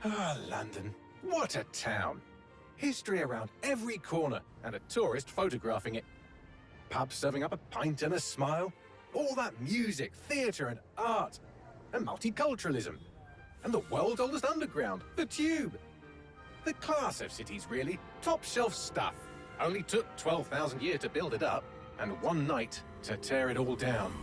Ah, London. What a town. History around every corner and a tourist photographing it. Pubs serving up a pint and a smile. All that music, theatre and art. And multiculturalism. And the world's oldest underground, the Tube. The class of cities, really. Top shelf stuff. Only took 12,000 years to build it up, and one night to tear it all down.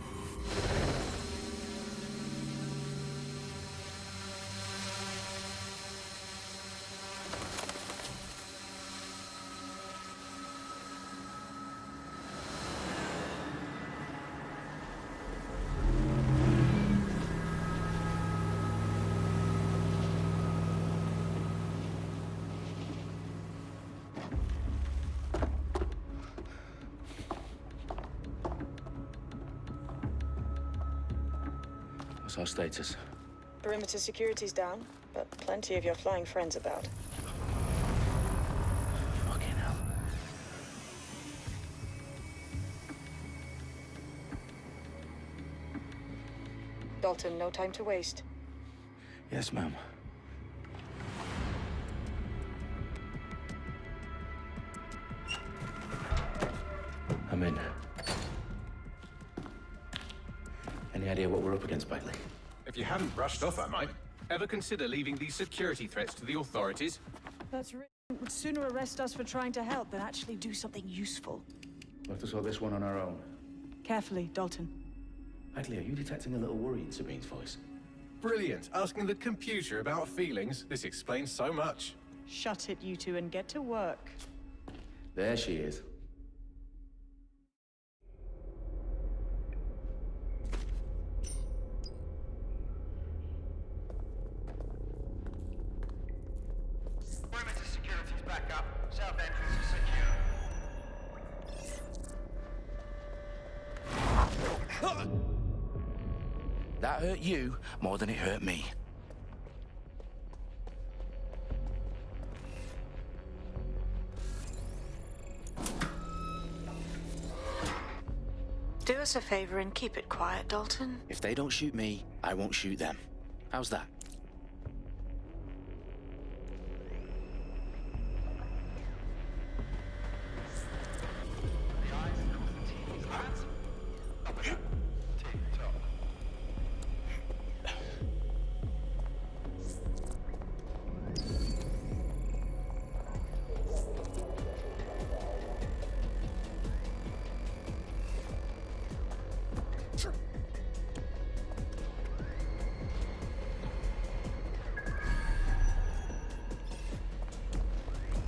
What's our status? Perimeter security's down, but plenty of your flying friends about. Fucking hell. Dalton, no time to waste. Yes, ma'am. I'm in. Any idea what we're up against, Bagley? If you hadn't brushed off, I might. Ever consider leaving these security threats to the authorities? That's right. Would sooner arrest us for trying to help than actually do something useful. We'll have to sort this one on our own. Carefully, Dalton. Bagley, are you detecting a little worry in Sabine's voice? Brilliant. Asking the computer about feelings. This explains so much. Shut it, you two, and get to work. There she is. Perimeter security's back up. South entrance is secure. That hurt you more than it hurt me. Do us a favor and keep it quiet, Dalton. If they don't shoot me, I won't shoot them. How's that?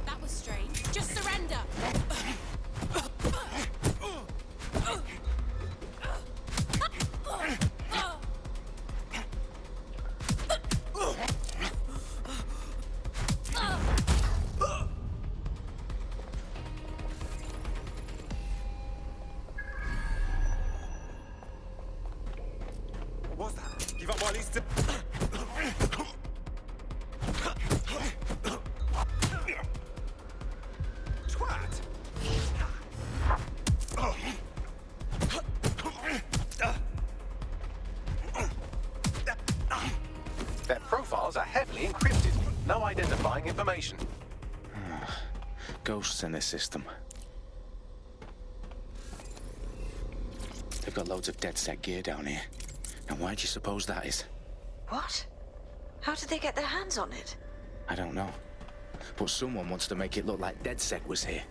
That was strange. Just surrender! What's that? Give up while he's still... Twat! Their profiles are heavily encrypted. No identifying information. Ghosts in this system. They've got loads of DedSec gear down here. Now why do you suppose that is? What? How did they get their hands on it? I don't know. But someone wants to make it look like DedSec was here.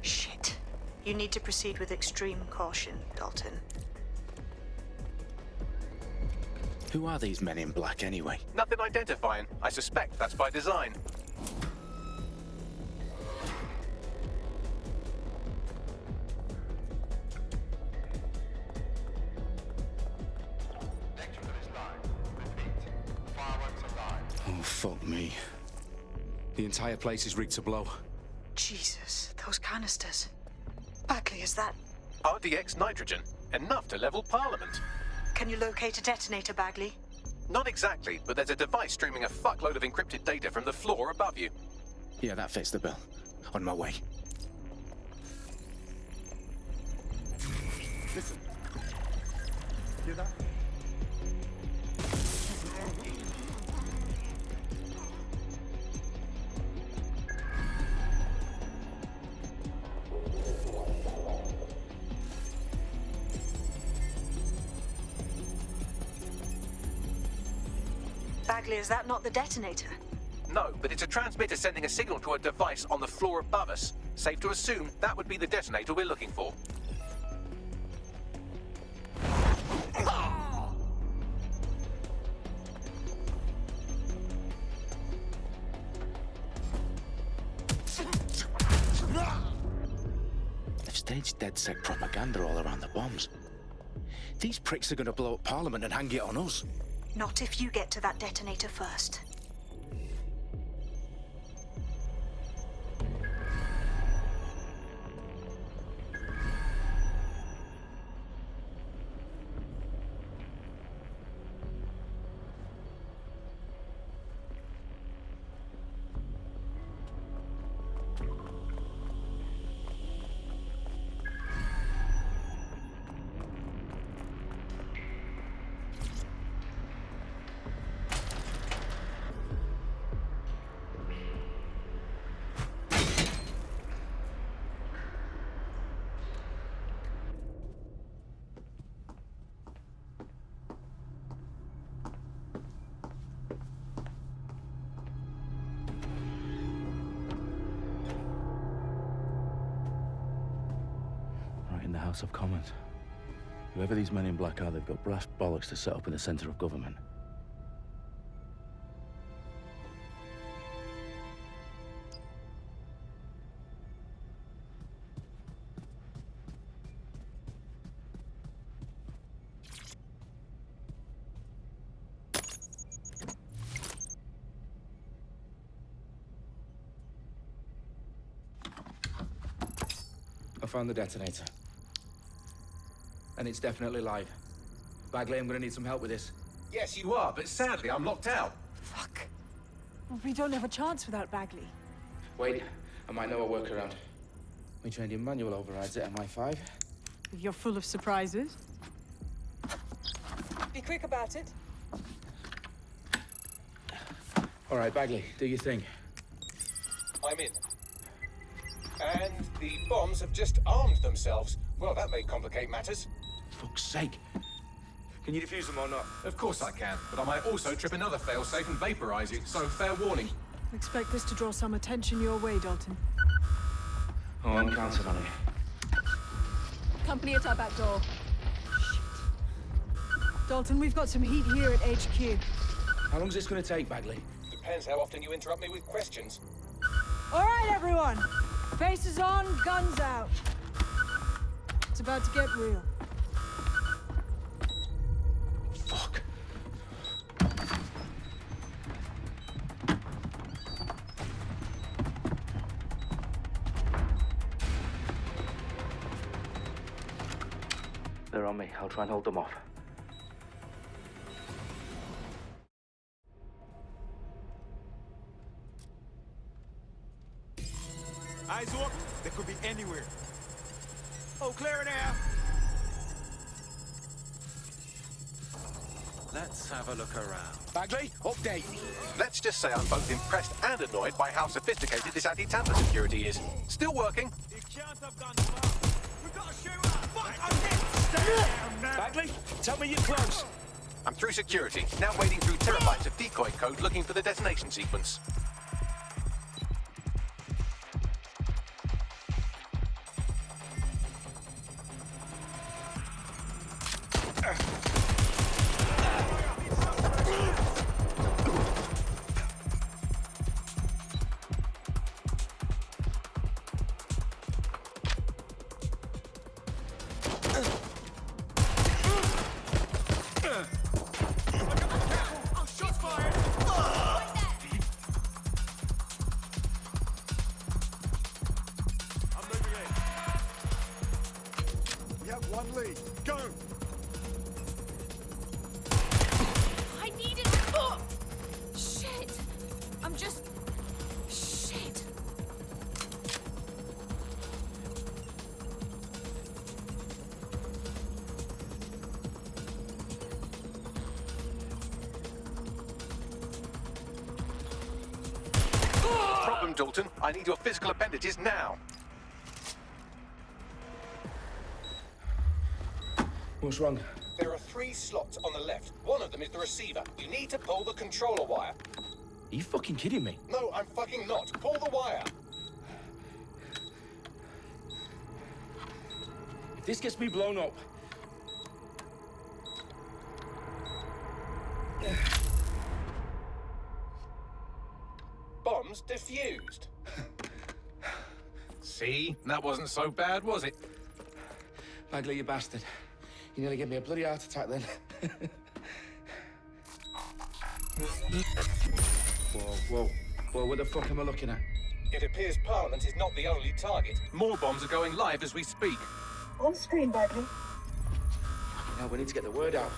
Shit. You need to proceed with extreme caution, Dalton. Who are these men in black anyway? Nothing identifying. I suspect that's by design. Electrical is live. Repeat. Fireworks are live. Oh, fuck me. The entire place is rigged to blow. Jesus, those canisters. Bagley, is that... RDX nitrogen. Enough to level Parliament. Can you locate a detonator, Bagley? Not exactly, but there's a device streaming a fuckload of encrypted data from the floor above you. Yeah, that fits the bill. On my way. Listen. Hear that? Bagley, is that not the detonator? No, but it's a transmitter sending a signal to a device on the floor above us. Safe to assume that would be the detonator we're looking for. They've staged DedSec propaganda all around the bombs. These pricks are going to blow up Parliament and hang it on us. Not if you get to that detonator first. In the House of Commons. Whoever these men in black are, they've got brass bollocks to set up in the centre of government. I found the detonator. And it's definitely live. Bagley, I'm gonna need some help with this. Yes, you are, but sadly I'm locked out. Fuck. We don't have a chance without Bagley. Wait, I might know a workaround. We trained in manual overrides at MI5. You're full of surprises. Be quick about it. All right, Bagley, do your thing. I'm in. And the bombs have just armed themselves. Well, that may complicate matters. Fuck's sake. Can you defuse them or not? Of course I can, but I might also trip another failsafe and vaporize you, so fair warning. Expect this to draw some attention your way, Dalton. Oh, I'm counting on it. Company at our back door. Dalton, we've got some heat here at HQ. How long's this gonna take, Bagley? Depends how often you interrupt me with questions. All right, everyone. Faces on, guns out. It's about to get real. Fuck. They're on me. I'll try and hold them off. Eyes up. They could be anywhere. Oh, clear now. Let's have a look around. Bagley, update. Let's just say I'm both impressed and annoyed by how sophisticated this anti-tamper security is. Still working. It can't have gone far. We've got to shoot her. Fuck, I'm hit. Stand down now. Bagley, tell me you're close. I'm through security, now wading through terabytes of decoy code looking for the detonation sequence. Oh, shots fired. I'm moving in. We have one lead. Go. I need it. Oh! Shit. I'm just... Shit. Problem, Dalton. I need your physical appendages now. What's wrong? There are 3 slots on the left. One of them is the receiver. You need to pull the controller wire. Are you fucking kidding me? No, I'm fucking not. Pull the wire. If this gets me blown up... Bombs defused. See? That wasn't so bad, was it? Bagley, you bastard. You nearly gave me a bloody heart attack then. Whoa, what the fuck am I looking at? It appears Parliament is not the only target. More bombs are going live as we speak. On screen, Bagley. Now we need to get the word out.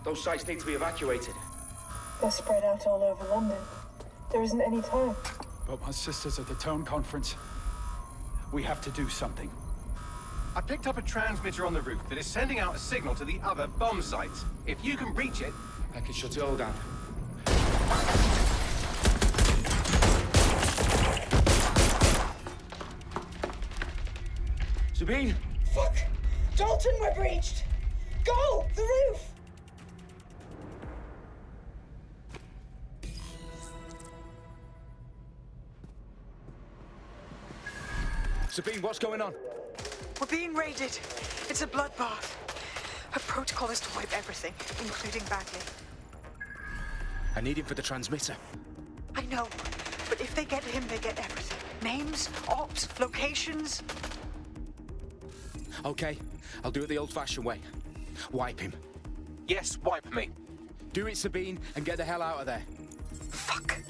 Those sites need to be evacuated. They're spread out all over London. There isn't any time. But my sister's at the town conference. We have to do something. I picked up a transmitter on the roof that is sending out a signal to the other bomb sites. If you can reach it... I can shut it all down. Sabine! Fuck! Dalton, we're breached! Go! The roof! Sabine, what's going on? We're being raided. It's a bloodbath. Her protocol is to wipe everything, including Bagley. I need him for the transmitter. I know, but if they get him, they get everything. Names, ops, locations. Okay, I'll do it the old-fashioned way. Wipe him. Yes, wipe me. Do it, Sabine, and get the hell out of there. Fuck.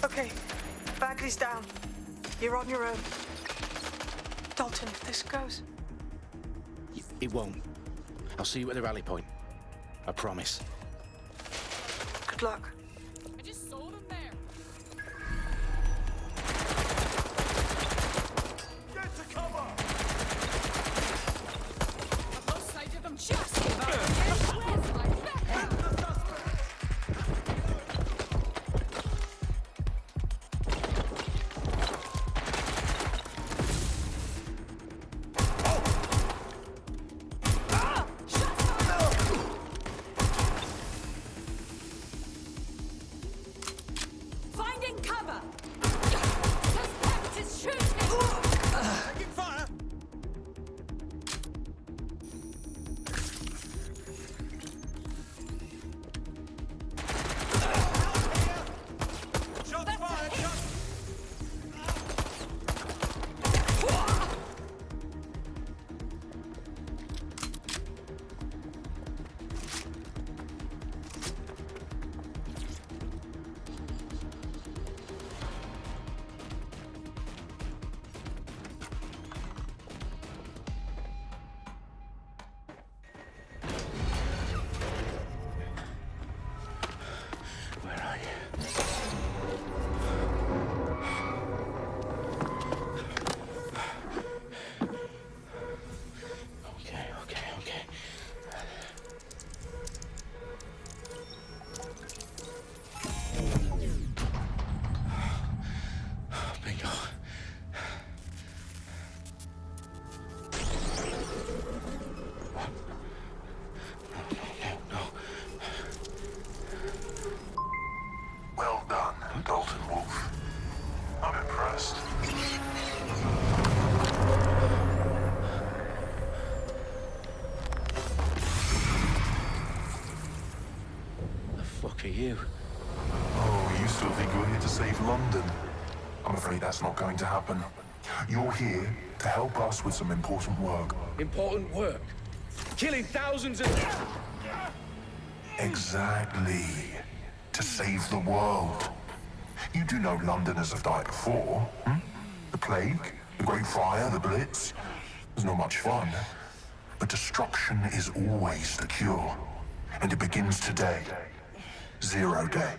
Okay, Bagley's down. You're on your own. Dalton, if this goes... It won't. I'll see you at the rally point. I promise. Good luck. I just saw them there. Get to cover! I've lost sight of them just about. Where's my backup? Finding cover! Suspect is shooting! Taking fire! Shots fired! Shots... Where are you? Okay. Bingo. No. Well done, Dalton Wolf. I'm impressed. The fuck are you? Oh, you still think you're here to save London? I'm afraid that's not going to happen. You're here to help us with some important work. Important work. Killing thousands of... Exactly. To save the world. You do know Londoners have died before, hmm? The plague, the Great Fire, the Blitz. It's not much fun. But destruction is always the cure. And it begins today. Zero Day.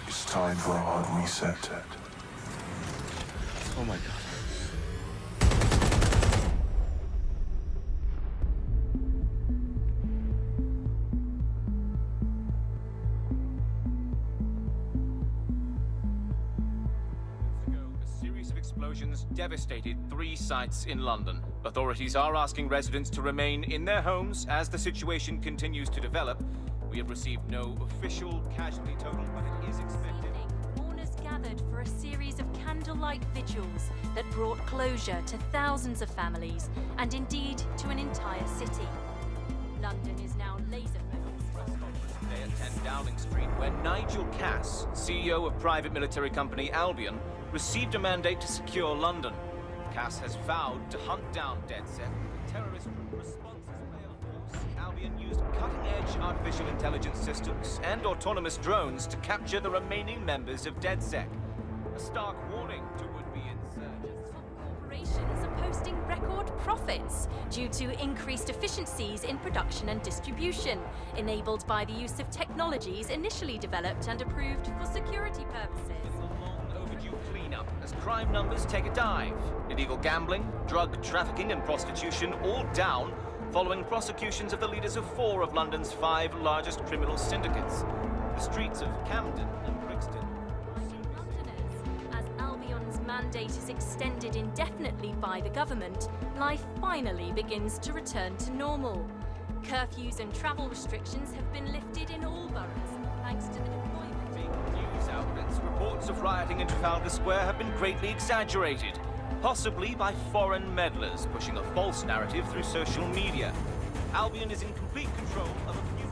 It's time for a hard reset. Oh my god. devastated 3 sites in London. Authorities are asking residents to remain in their homes as the situation continues to develop. We have received no official casualty total, but it is expected. Mourners gathered for a series of candlelight vigils that brought closure to thousands of families and indeed to an entire city. London is now laser-focused. Today at 10 Downing Street, where Nigel Cass, CEO of private military company Albion, received a mandate to secure London. Cass has vowed to hunt down DedSec. Terrorist responses play a force. Albion used cutting-edge artificial intelligence systems and autonomous drones to capture the remaining members of DedSec. A stark warning to would-be insurgents. Corporations are posting record profits due to increased efficiencies in production and distribution, enabled by the use of technologies initially developed and approved for security purposes. Cleanup as crime numbers take a dive. Illegal gambling, drug trafficking and prostitution all down following prosecutions of the leaders of 4 of London's 5 largest criminal syndicates. The streets of Camden and Brixton. Londoners, as Albion's mandate is extended indefinitely by the government, life finally begins to return to normal. Curfews and travel restrictions have been lifted in all boroughs, thanks to the deployment. News outlets, reports of rioting in Trafalgar Square have been greatly exaggerated, possibly by foreign meddlers pushing a false narrative through social media. Albion is in complete control of a few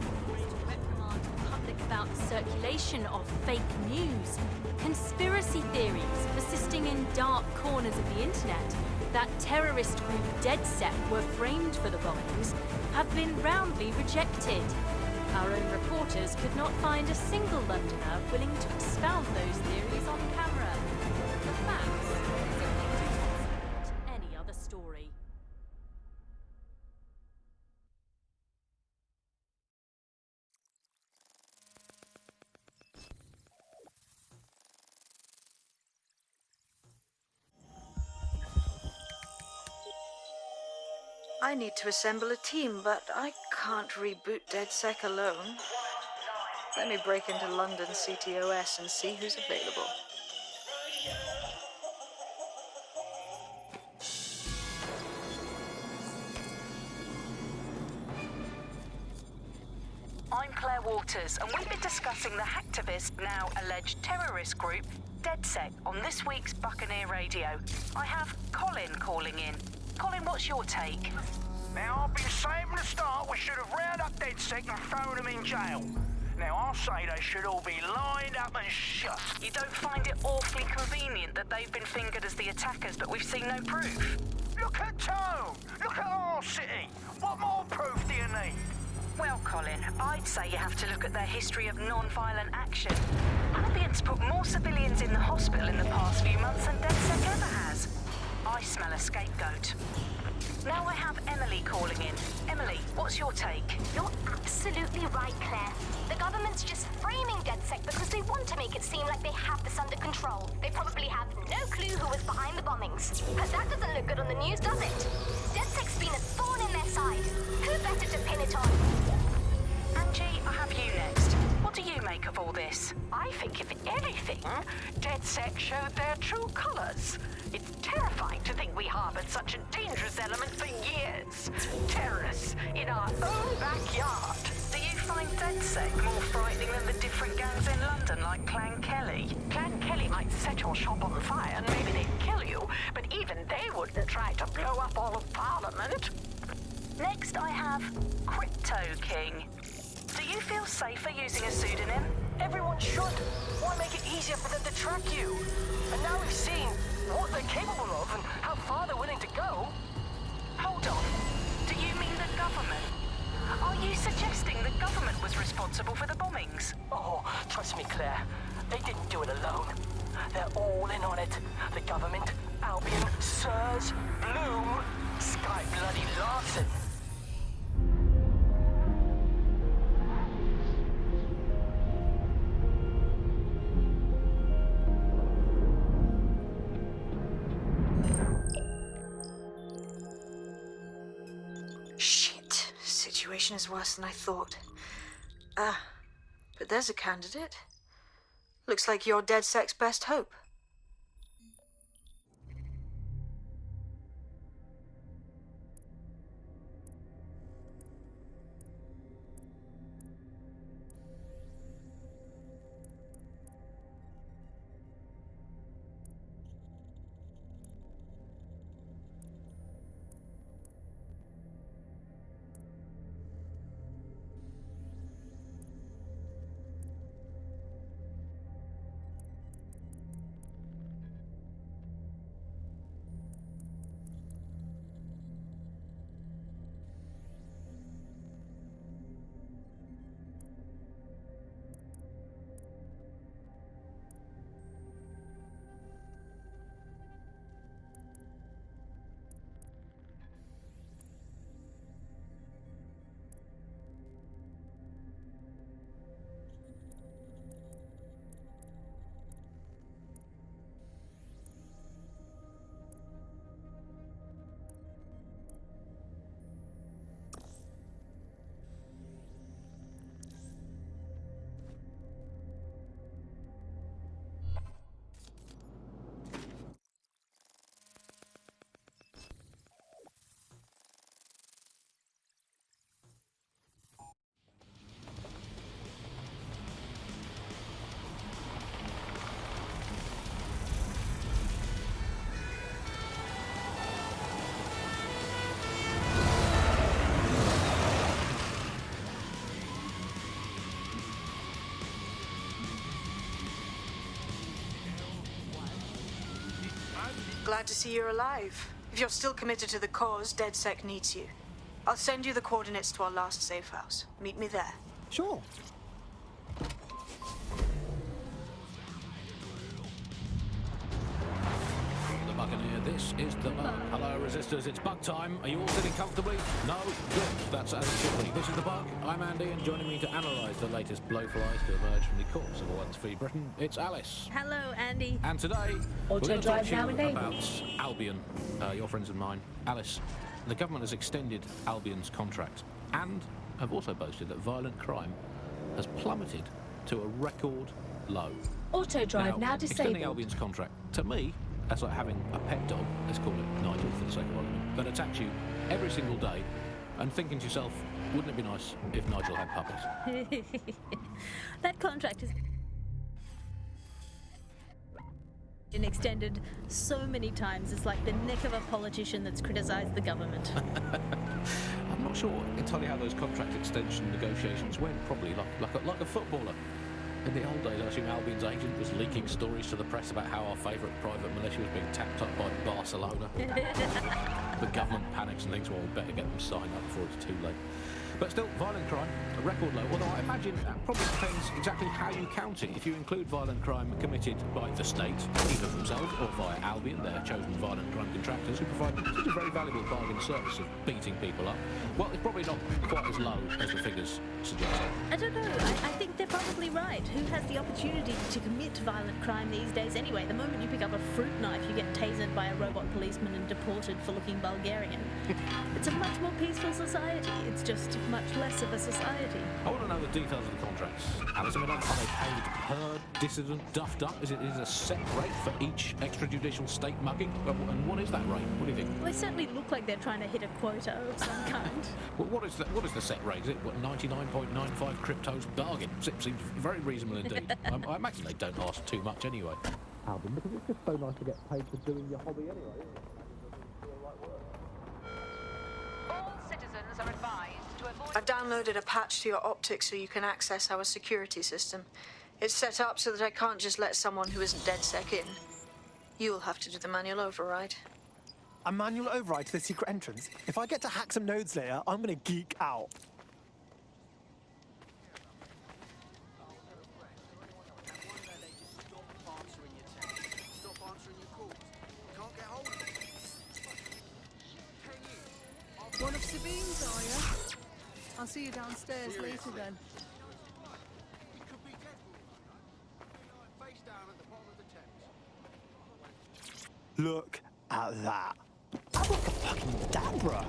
reprimand the public about the circulation of fake news, conspiracy theories persisting in dark corners of the internet that terrorist group DedSec were framed for the bombings have been roundly rejected. Our own reporters could not find a single Londoner willing to expound those theories on camera. The facts simply any other story. I need to assemble a team, but I can't reboot DedSec alone. Let me break into London CTOS and see who's available. I'm Claire Waters, and we've been discussing the hacktivist, now alleged terrorist group, DedSec, on this week's Buccaneer Radio. I have Colin calling in. Colin, what's your take? Now, I've been saying from the start we should have rounded up DedSec and thrown them in jail. Now, I'll say they should all be lined up and shot. You don't find it awfully convenient that they've been fingered as the attackers, but we've seen no proof? Look at Tone! Look at our city! What more proof do you need? Well, Colin, I'd say you have to look at their history of non-violent action. Albion's put more civilians in the hospital in the past few months than DedSec ever has. I smell a scapegoat. Now I have Emily calling in. Emily, what's your take? You're absolutely right, Claire. The government's just framing DedSec because they want to make it seem like they have this under control. They probably have no clue who was behind the bombings. But that doesn't look good on the news, does it? DedSec's been a thorn in their side. Who better to pin it on? Angie, I have you next. What do you make of all this? I think, if anything, DedSec showed their true colors. It's terrifying to think we harbored such a dangerous element for years. Terrorists in our own backyard. Do you find DedSec more frightening than the different gangs in London, like Clan Kelly? Clan Kelly might set your shop on fire and maybe they'd kill you, but even they wouldn't try to blow up all of Parliament. Next, I have Crypto King. Do you feel safer using a pseudonym? Everyone should. Why make it easier for them to track you? And now we've seen what they're capable of and how far they're willing to go. Hold on. Do you mean the government? Are you suggesting the government was responsible for the bombings? Oh, trust me, Claire. They didn't do it alone. They're all in on it. The government, Albion, SIRS, Bloom, Sky Bloody Larson. Shit. Situation is worse than I thought. But there's a candidate. Looks like you're DedSec's best hope. glad to see you're alive. If you're still committed to the cause, DedSec needs you. I'll send you the coordinates to our last safe house. Meet me there. Sure. The Buccaneer, this is the Bug. Hello, Resistors, it's Bug time. Are you all sitting comfortably? No? Good. That's as it should be. This is the Bug. I'm Andy, and joining me to analyse the latest blowflies to emerge from the corpse of a once-free Britain, it's Alice. Hello, Andy. And today, we're going to talk to you about Albion, your friends and mine. Alice, the government has extended Albion's contract and have also boasted that violent crime has plummeted to a record low. Auto drive now disabled. Extending Albion's contract, to me, that's like having a pet dog, let's call it Nigel for the sake of argument, that attacks you every single day and thinking to yourself, wouldn't it be nice if Nigel had puppies? That contract has been extended so many times. It's like the neck of a politician that's criticised the government. I'm not sure entirely how those contract extension negotiations went, probably like a footballer. In the old days, I assume Albion's agent was leaking stories to the press about how our favourite private militia was being tapped up by Barcelona. The government panics and thinks, well, we better get them signed up before it's too late. But still, violent crime, a record low, although I imagine that probably depends exactly how you count it. If you include violent crime committed by the state, either themselves or via Albion, their chosen violent crime contractors who provide such a very valuable bargain service of beating people up, well, it's probably not quite as low as the figures suggest. I don't know. I think they're probably right. Who has the opportunity to commit violent crime these days anyway? The moment you pick up a fruit knife, you get tasered by a robot policeman and deported for looking Bulgarian. It's a much more peaceful society. It's just much less of a society. I want to know the details of the contracts. Alice, I mean, are they paid per dissident duffed up? Is it a set rate for each extrajudicial state mugging? And what is that rate? What do you think? Well, they certainly look like they're trying to hit a quota of some kind. Well, what is the set rate? Is it 99.95 cryptos bargain? Seems very reasonable indeed. I imagine they don't ask too much anyway. Albion, because it's just so nice to get paid for doing your hobby anyway, isn't it? All citizens are advised to avoid... I've downloaded a patch to your optics so you can access our security system. It's set up so that I can't just let someone who isn't DedSec in. You'll have to do the manual override. A manual override to the secret entrance? If I get to hack some nodes later, I'm gonna geek out. One of Sabine's, are you? I'll see you downstairs later then. Look at that. I'm like a fucking Dabra.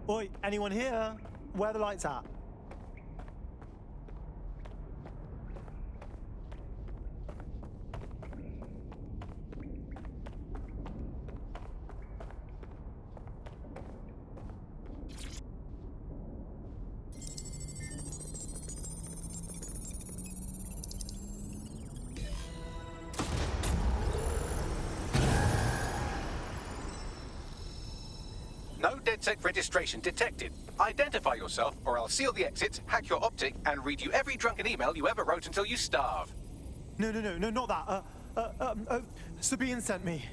Oi, anyone here? Where are the lights at? No DedSec registration detected. Identify yourself, or I'll seal the exits, hack your optic, and read you every drunken email you ever wrote until you starve. No, not that. Sabine sent me.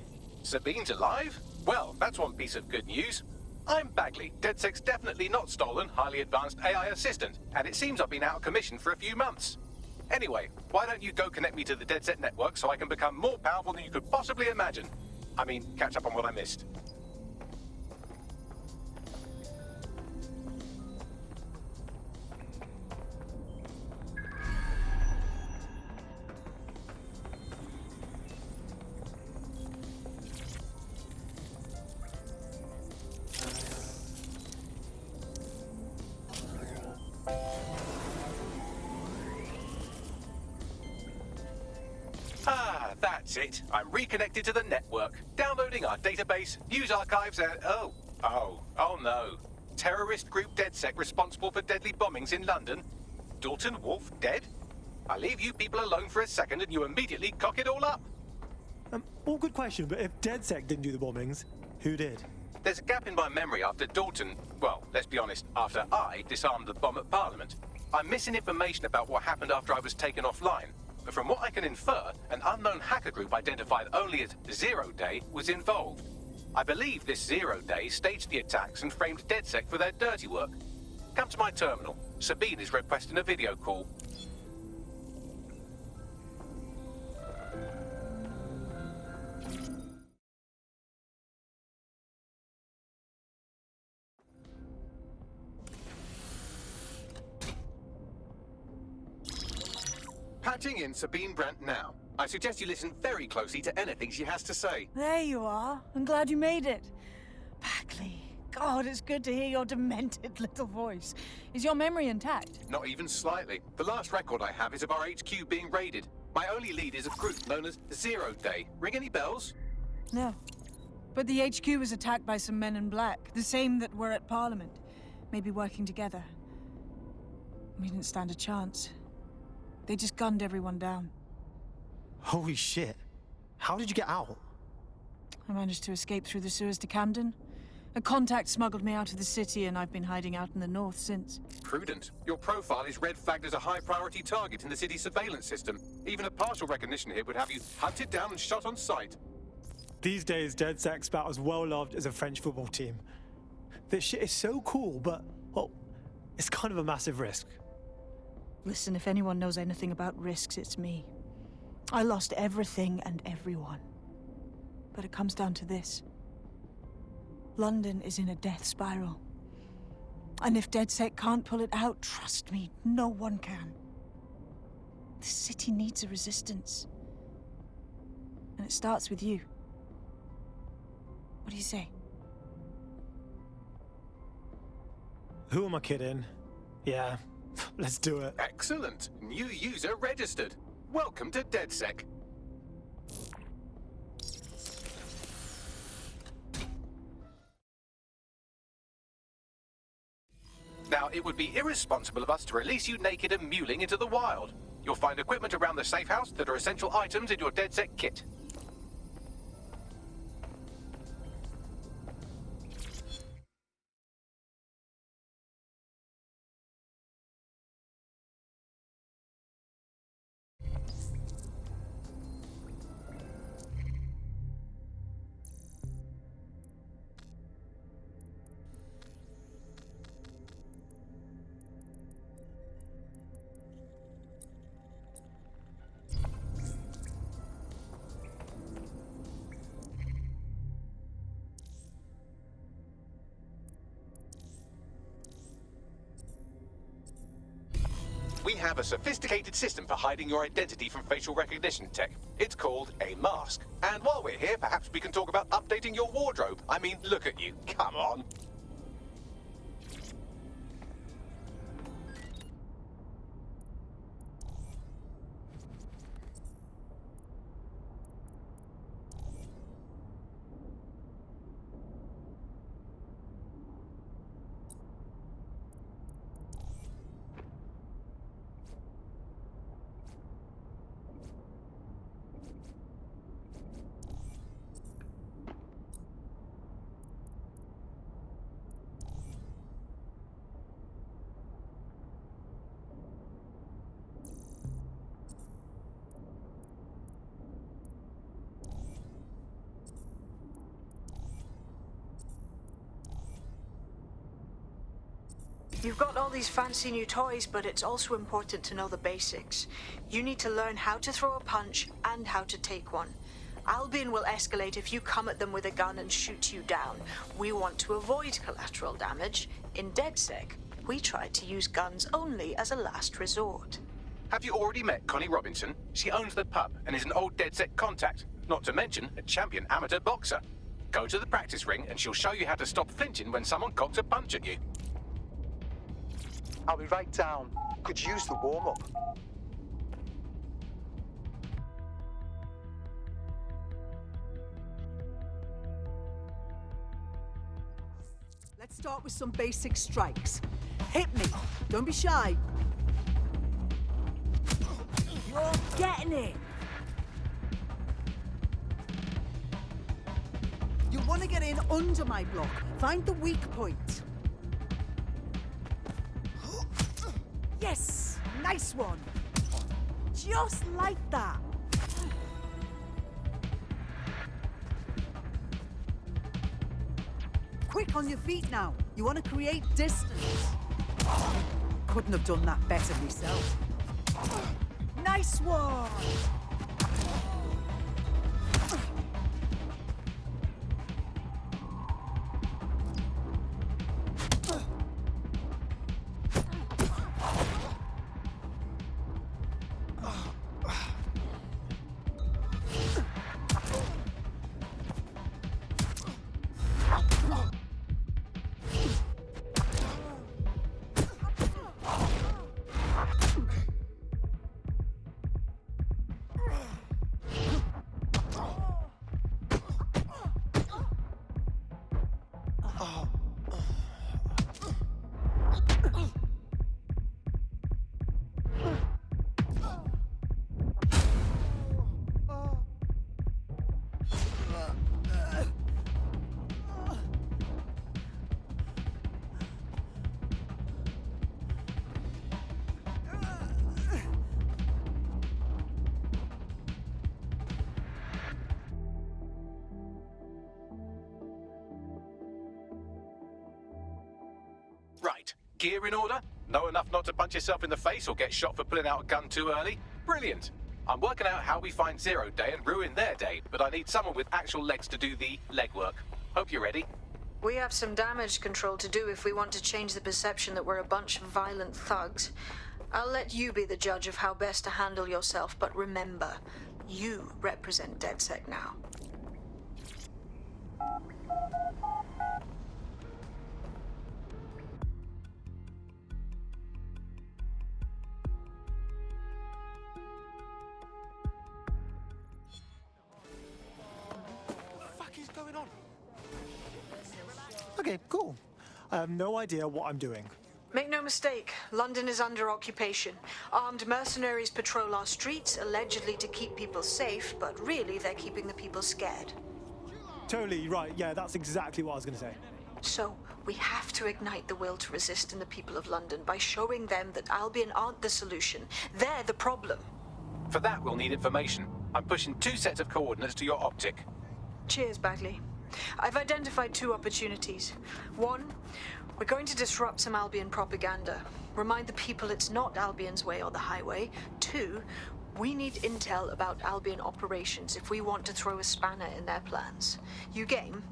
Sabine's alive? Well, that's one piece of good news. I'm Bagley, DedSec's definitely not stolen, highly advanced AI assistant, and it seems I've been out of commission for a few months. Anyway, why don't you go connect me to the DedSec network so I can become more powerful than you could possibly imagine? I mean, catch up on what I missed. That's it. I'm reconnected to the network, downloading our database, news archives, and oh no. Terrorist group DedSec responsible for deadly bombings in London. Dalton Wolf dead? I leave you people alone for a second and you immediately cock it all up. All good question, but if DedSec didn't do the bombings, who did? There's a gap in my memory after Dalton, well, let's be honest, after I disarmed the bomb at Parliament. I'm missing information about what happened after I was taken offline. But from what I can infer, an unknown hacker group identified only as Zero Day was involved. I believe this 0 Day staged the attacks and framed DedSec for their dirty work. Come to my terminal. Sabine is requesting a video call. Patching in Sabine Brandt now. I suggest you listen very closely to anything she has to say. There you are. I'm glad you made it. Packley. God, it's good to hear your demented little voice. Is your memory intact? Not even slightly. The last record I have is of our HQ being raided. My only lead is a group known as 0 Day. Ring any bells? No. But the HQ was attacked by some men in black, the same that were at Parliament. Maybe working together. We didn't stand a chance. They just gunned everyone down. Holy shit. How did you get out? I managed to escape through the sewers to Camden. A contact smuggled me out of the city, and I've been hiding out in the north since. Prudent. Your profile is red flagged as a high-priority target in the city's surveillance system. Even a partial recognition here would have you hunted down and shot on sight. These days, DedSec's about as well loved as a French football team. This shit is so cool, but, well, it's kind of a massive risk. Listen, if anyone knows anything about risks, it's me. I lost everything and everyone. But it comes down to this. London is in a death spiral. And if DedSec can't pull it out, trust me, no one can. The city needs a resistance. And it starts with you. What do you say? Who am I kidding? Yeah, let's do it. Excellent. New user registered. Welcome to DedSec. Now, it would be irresponsible of us to release you naked and mewling into the wild. You'll find equipment around the safe house that are essential items in your DedSec kit. We have a sophisticated system for hiding your identity from facial recognition tech. It's called a mask. And while we're here, perhaps we can talk about updating your wardrobe. I mean, look at you. Come on. You've got all these fancy new toys, but it's also important to know the basics. You need to learn how to throw a punch and how to take one. Albion will escalate if you come at them with a gun and shoot you down. We want to avoid collateral damage. In DedSec, we try to use guns only as a last resort. Have you already met Connie Robinson? She owns the pub and is an old DedSec contact, not to mention a champion amateur boxer. Go to the practice ring and she'll show you how to stop flinching when someone cocks a punch at you. I'll be right down. Could use the warm-up. Let's start with some basic strikes. Hit me. Don't be shy. You're getting it. You want to get in under my block. Find the weak point. Yes! Nice one! Just like that. Quick on your feet now. You want to create distance. Couldn't have done that better myself. Nice one! Right, gear in order? Know enough not to punch yourself in the face or get shot for pulling out a gun too early? Brilliant! I'm working out how we find Zero Day and ruin their day, but I need someone with actual legs to do the legwork. Hope you're ready. We have some damage control to do if we want to change the perception that we're a bunch of violent thugs. I'll let you be the judge of how best to handle yourself, but remember, you represent DedSec now. Okay, cool. I have no idea what I'm doing. Make no mistake, London is under occupation. Armed mercenaries patrol our streets, allegedly to keep people safe, but really they're keeping the people scared. Totally right. Yeah, that's exactly what I was going to say. So, we have to ignite the will to resist in the people of London by showing them that Albion aren't the solution. They're the problem. For that, we'll need information. I'm pushing 2 sets of coordinates to your optic. Cheers, Bagley. I've identified 2 opportunities. 1, we're going to disrupt some Albion propaganda. Remind the people it's not Albion's way or the highway. 2, we need intel about Albion operations if we want to throw a spanner in their plans. You game?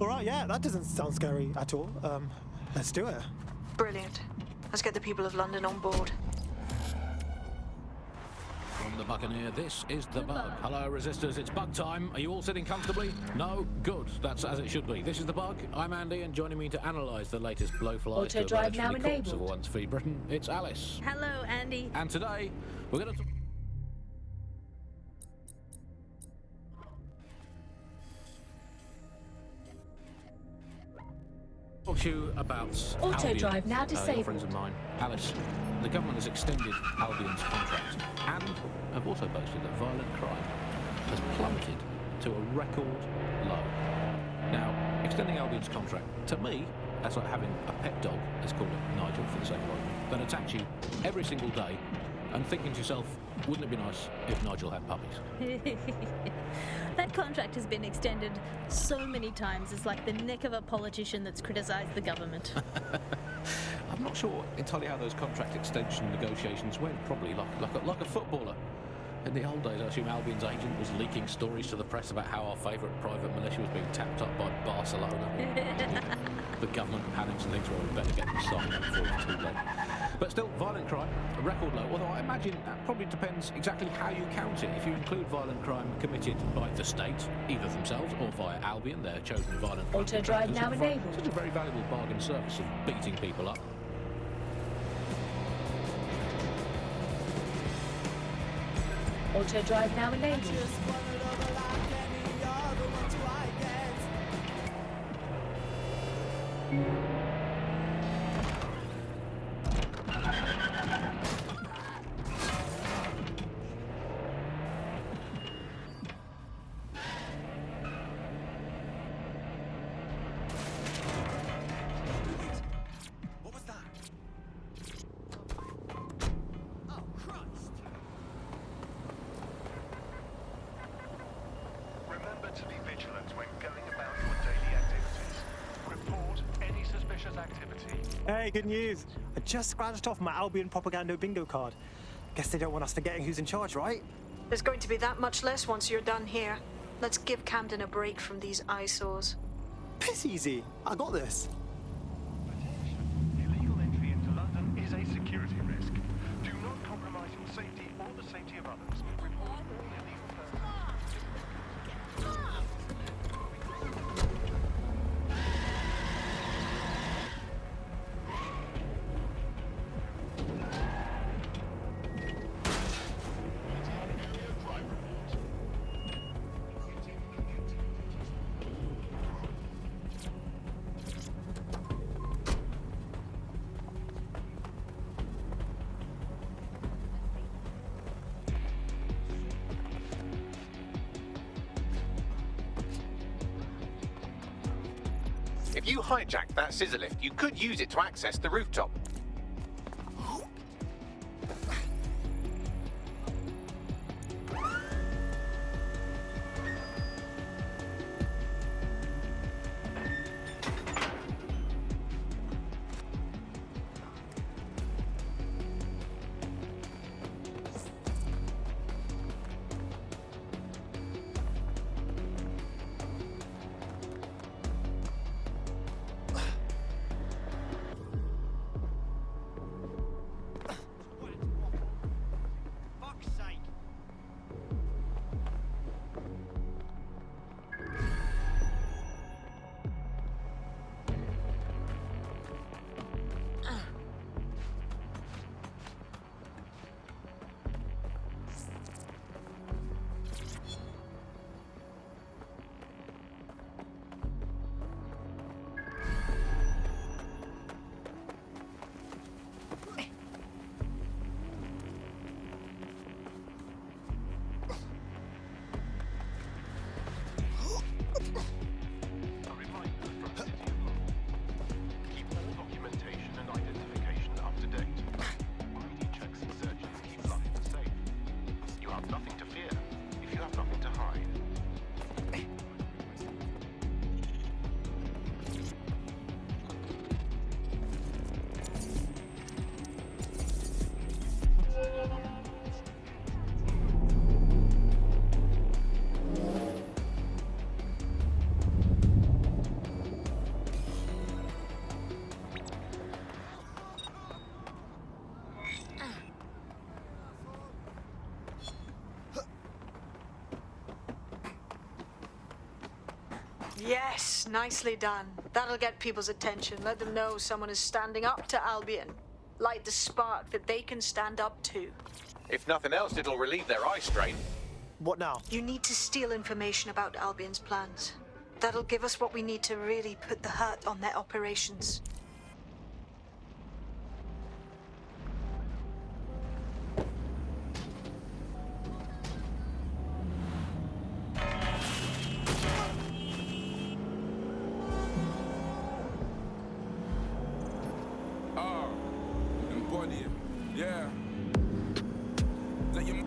All right, yeah, that doesn't sound scary at all. Let's do it. Brilliant. Let's get the people of London on board. From the Buccaneer, this is The Bug. Hello, Resistors, it's bug time. Are you all sitting comfortably? No? Good. That's as it should be. This is The Bug. I'm Andy, and joining me to analyse the latest blowflies to Auto-drive now allegedly corpse of enabled. a once free Britain, it's Alice. Hello, Andy. And today, we're going to... talk to you about Auto-drive Albion. now Your disabled. friends of mine. Alice, the government has extended Albion's contract and have also boasted that violent crime has plummeted to a record low. Now, extending Albion's contract, to me, that's like having a pet dog, let's call it Nigel for the sake of argument, that attacks you every single day and thinking to yourself, wouldn't it be nice if Nigel had puppies? That contract has been extended so many times, it's like the neck of a politician that's criticised the government. I'm not sure entirely how those contract extension negotiations went, probably like a footballer. In the old days, I assume Albion's agent was leaking stories to the press about how our favourite private militia was being tapped up by Barcelona. The government panics and thinks, well, we better get them signed up before it's too late. But still, violent crime, a record low, although I imagine that probably depends exactly how you count it. If you include violent crime committed by the state, either themselves or via Albion, their chosen violent crime Auto-drive contractors, now you find enabled. such a very valuable bargain service of beating people up. Auto-drive now enabled. Hey, good news. I just scratched off my Albion propaganda bingo card. Guess they don't want us forgetting who's in charge, right? There's going to be that much less once you're done here. Let's give Camden a break from these eyesores. Piss easy. I got this. Illegal entry into London is a security risk. Do not compromise your safety or the safety of others. Report all illegal If you hijacked that scissor lift, you could use it to access the rooftop. Yes, nicely done. That'll get people's attention. Let them know someone is standing up to Albion. Light the spark that they can stand up to. If nothing else, it'll relieve their eye strain. What now? You need to steal information about Albion's plans. That'll give us what we need to really put the hurt on their operations. Yeah. Let you.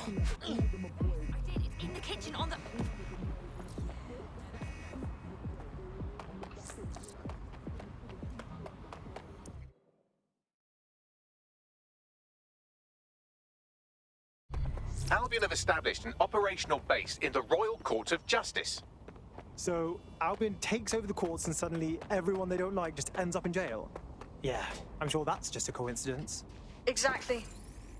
It's in the kitchen on the... Albion have established an operational base in the Royal Court of Justice. So, Albion takes over the courts and suddenly everyone they don't like just ends up in jail? Yeah, I'm sure that's just a coincidence. Exactly.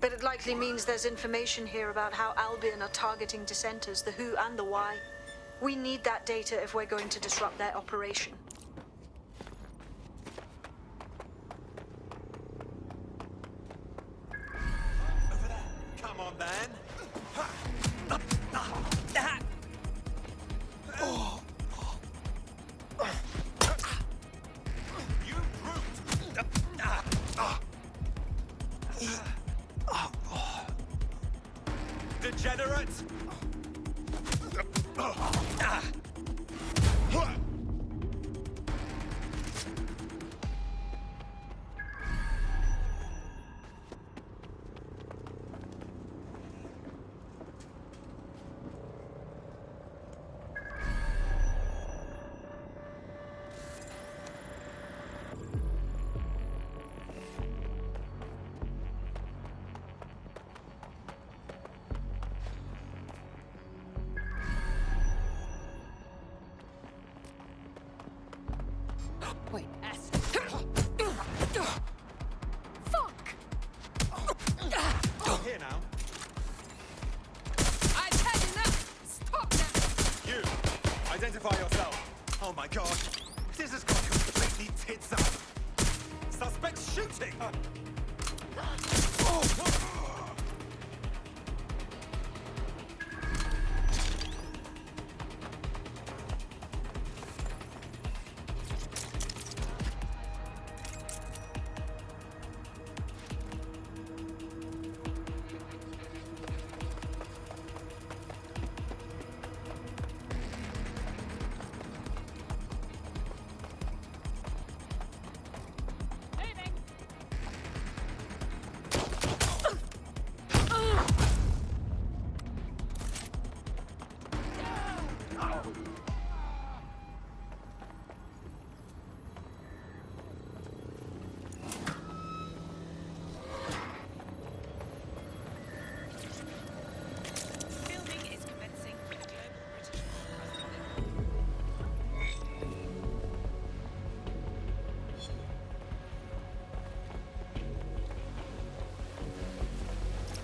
But it likely means there's information here about how Albion are targeting dissenters, the who and the why. We need that data if we're going to disrupt their operation. Come on, then. You brute! Degenerate! Wait, Fuck! Here now. I've had enough! Stop now! You! Identify yourself! Oh my god! This has gone completely tits up! Suspects shooting!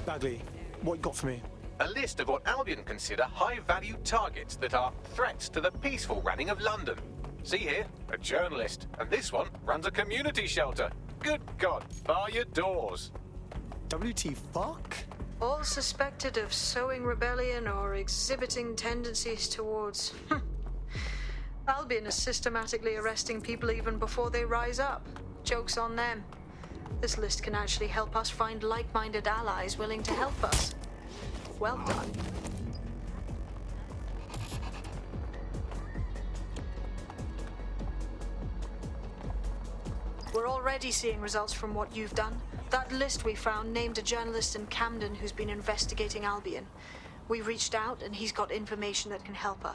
Bagley, what you got for me? A list of what Albion consider high-value targets that are threats to the peaceful running of London. See here, a journalist, and this one runs a community shelter. Good God, bar your doors. WT fuck? All suspected of sowing rebellion or exhibiting tendencies towards... Albion is systematically arresting people even before they rise up. Joke's on them. This list can actually help us find like-minded allies willing to help us. Well done. We're already seeing results from what you've done. That list we found named a journalist in Camden who's been investigating Albion. We reached out and he's got information that can help us.